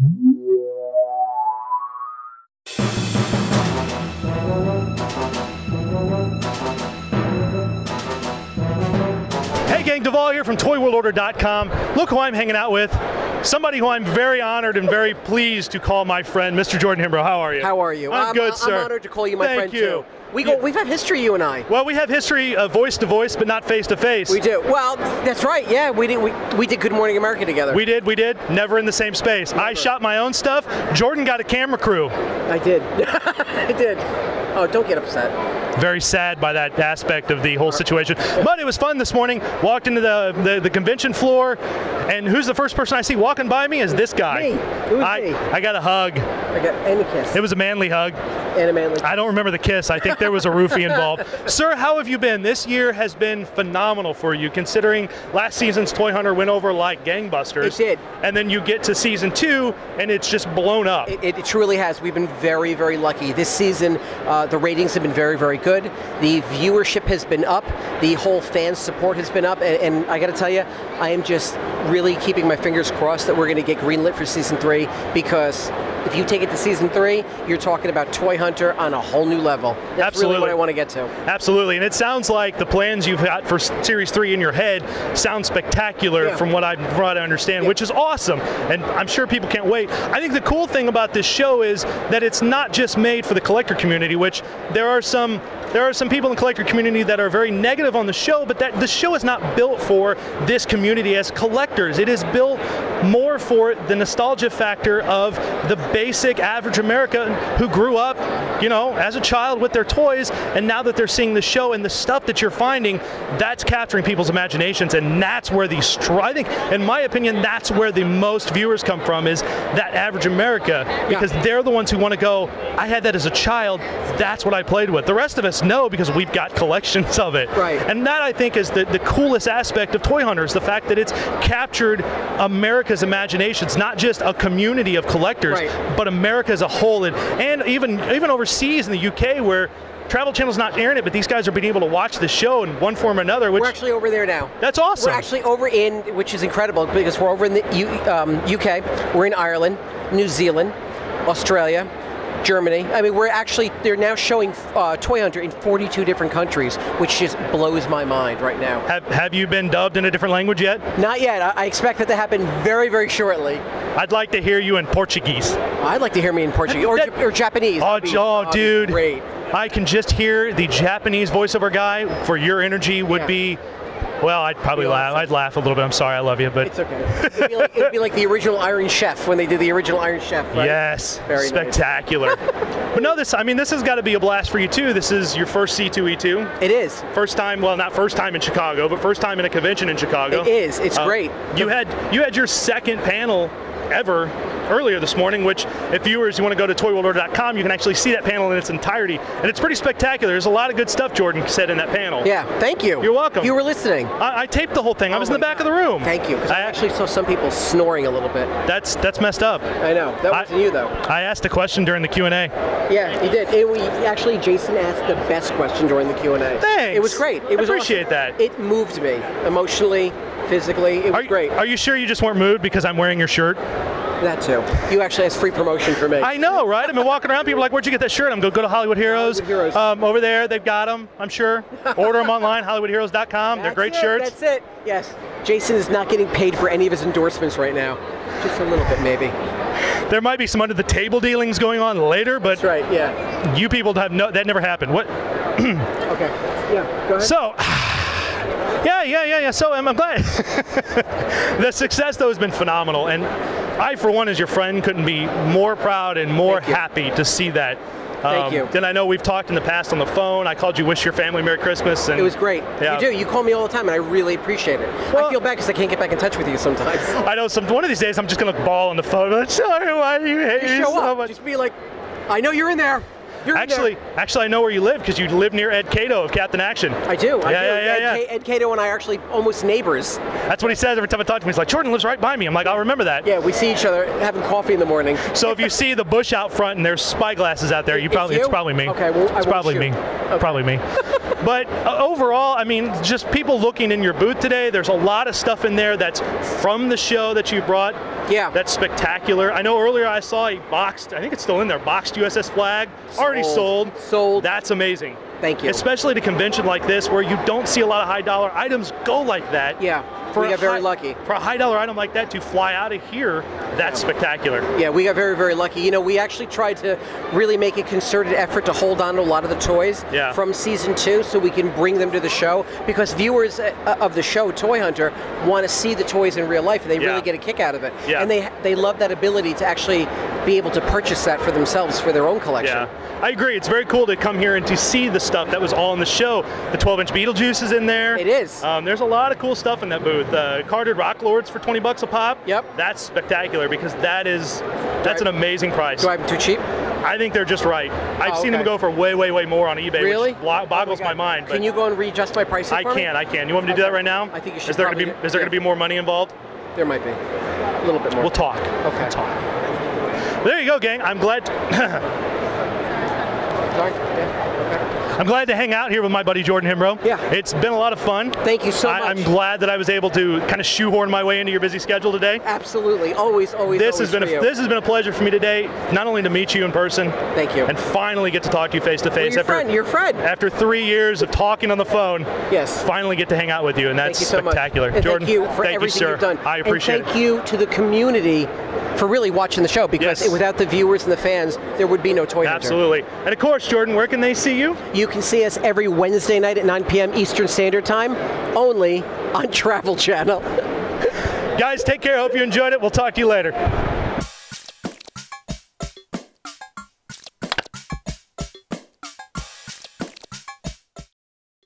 Hey gang, Devall here from ToyWorldOrder.com. Look who I'm hanging out with. Somebody who I'm very honored and very pleased to call my friend, Mr. Jordan Hembrough. How are you? How are you? I'm good, sir. I'm honored to call you my friend, Thank you. too. We've had history, you and I. Well, we have history voice to voice, but not face to face. We do. Well, that's right. Yeah, we did Good Morning America together. We did. Never in the same space. Never. I shot my own stuff. Jordan got a camera crew. I did. I did. Oh, don't get upset. Very sad by that aspect of the whole situation. But it was fun this morning. Walked into the convention floor, and who's the first person I see walking by me is this guy. Me. Who's me? I got a hug. And a kiss. It was a manly hug. And a manly kiss. I don't remember the kiss. I think there was a roofie involved. Sir, how have you been? This year has been phenomenal for you, considering last season's Toy Hunter went over like gangbusters. It did. And then you get to season 2, and it's just blown up. It truly has. We've been very, very lucky. This season, the ratings have been very, very good. The viewership has been up. The whole fan support has been up. And I got to tell you, I am just really keeping my fingers crossed that we're going to get greenlit for season 3, because if you take it to season 3, you're talking about Toy Hunter on a whole new level. That's Absolutely. really what I want to get to. Absolutely, and it sounds like the plans you've got for Series 3 in your head sound spectacular from what I understand, which is awesome, and I'm sure people can't wait. I think the cool thing about this show is that it's not just made for the collector community, which there are some people in the collector community that are very negative on the show, but that the show is not built for this community as collectors. It is built more for the nostalgia factor of the basic average American who grew up, you know, as a child with their toys, and now that they're seeing the show and the stuff that you're finding, that's capturing people's imaginations, and that's where I think, in my opinion, that's where the most viewers come from, is that average America, because they're the ones who want to go, I had that as a child, that's what I played with. The rest of us know because we've got collections of it. Right. And that, I think, is the coolest aspect of Toy Hunters, the fact that it's captured America's imaginations, not just a community of collectors, but America as a whole, and even overseas in the UK, where Travel Channel's not airing it, but these guys are being able to watch the show in one form or another. We're actually over there now. That's awesome. We're actually over which is incredible, because we're over in the UK, we're in Ireland, New Zealand, Australia, Germany. I mean, they're now showing Toy Hunter in 42 different countries, which just blows my mind right now. Have you been dubbed in a different language yet? Not yet. I expect that to happen very, very shortly. I'd like to hear you in Portuguese. I'd like to hear me in Portuguese, or Japanese. Oh, dude. Great. I can just hear the Japanese voiceover guy for your energy would be, well, I'd probably laugh. I'd laugh a little bit. I'm sorry, I love you, but it's okay. It'd be like the original Iron Chef, when they did the original Iron Chef, right? Yes, very spectacular. But no, this has got to be a blast for you too. This is your first C2E2. It is. First time, well, not first time in Chicago, but first time in a convention in Chicago. It is. It's great. You had your second panel ever earlier this morning, which if viewers, you want to go to ToyWorldOrder.com, you can actually see that panel in its entirety, and it's pretty spectacular. There's a lot of good stuff Jordan said in that panel. Yeah, thank you. You're welcome. You were listening. I taped the whole thing. I was in the back of the room. Thank you. I actually saw some people snoring a little bit. That's messed up. I know. That wasn't you, though. I asked a question during the Q&A. Yeah, you did. Actually, Jason asked the best question during the Q&A. Thanks. It was great. It was appreciate awesome. that. It moved me emotionally, physically. It was great. Are you sure you just weren't moved because I'm wearing your shirt? That too. You actually have free promotion for me. I know, right? I've been walking around, people are like, where'd you get that shirt? I'm going to go to Hollywood Heroes. Over there, they've got them, I'm sure. Order them online, HollywoodHeroes.com. They're great shirts. That's it. Yes. Jason is not getting paid for any of his endorsements right now. Just a little bit, maybe. There might be some under the table dealings going on later, but that's right, yeah. You people that never happened. What? Okay. Yeah, go ahead. So, yeah. So I'm glad. The success, though, has been phenomenal. And I, for one, as your friend, couldn't be more proud and more happy to see that. Thank you. Then I know we've talked in the past on the phone. I called you, wish your family Merry Christmas. And it was great. Yeah. You do. You call me all the time, and I really appreciate it. Well, I feel bad because I can't get back in touch with you sometimes. I know. One of these days, I'm just going to bawl on the phone. Like, sorry, why do you hate me so much? Just be like, I know you're in there. Actually, I know where you live, because you live near Ed Cato of Captain Action. I do. Yeah. Ed Cato and I are actually almost neighbors. That's what he says every time I talk to him. He's like, Jordan lives right by me. I'm like, I'll remember that. Yeah, we see each other having coffee in the morning. So if you see the bush out front and there's spyglasses out there, it's probably me. Okay, well, it's probably me. Okay. Probably me. But overall, I mean, just people looking in your booth today, there's a lot of stuff in there that's from the show that you brought. Yeah. That's spectacular. I know earlier I saw a boxed, I think it's still in there, boxed USS Flag, already sold. Sold. That's amazing. Thank you. Especially at a convention like this where you don't see a lot of high dollar items go like that. Yeah, we got very lucky. For a high dollar item like that to fly out of here, that's spectacular. Yeah, we got very, very lucky. You know, we actually tried to really make a concerted effort to hold on to a lot of the toys from season 2 so we can bring them to the show, because viewers of the show, Toy Hunter, want to see the toys in real life and they really get a kick out of it. Yeah. And they love that ability to actually be able to purchase that for themselves for their own collection. Yeah. I agree. It's very cool to come here and to see the stuff that was all in the show. The 12-inch Beetlejuice is in there. It is. There's a lot of cool stuff in that booth. Carded Rock Lords for 20 bucks a pop. Yep. That's spectacular because that's an amazing price. Do I have them too cheap? I think they're just right. I've seen them go for way, way, way more on eBay, really? which boggles my mind. Can you go and readjust my prices for me? I can. You want me to do that right now? I think you should. Is there going to be more money involved? There might be. A little bit more. We'll talk. Okay. We'll talk. There you go, gang. I'm glad. I'm glad to hang out here with my buddy Jordan Hembrough. Yeah. It's been a lot of fun. Thank you so much. I'm glad that I was able to kind of shoehorn my way into your busy schedule today. Absolutely. Always this has been a pleasure for me today, not only to meet you in person. Thank you. And finally get to talk to you face to face. Your friend. After 3 years of talking on the phone. Yes. Finally get to hang out with you, and that's spectacular. And Jordan, thank you for everything you've done. I appreciate it. Thank you to the community for really watching the show, because without the viewers and the fans, there would be no Toy Hunter. Absolutely. And of course, Jordan, where can they see you? You can see us every Wednesday night at 9 p.m. Eastern Standard Time, only on Travel Channel. Guys, take care. Hope you enjoyed it. We'll talk to you later.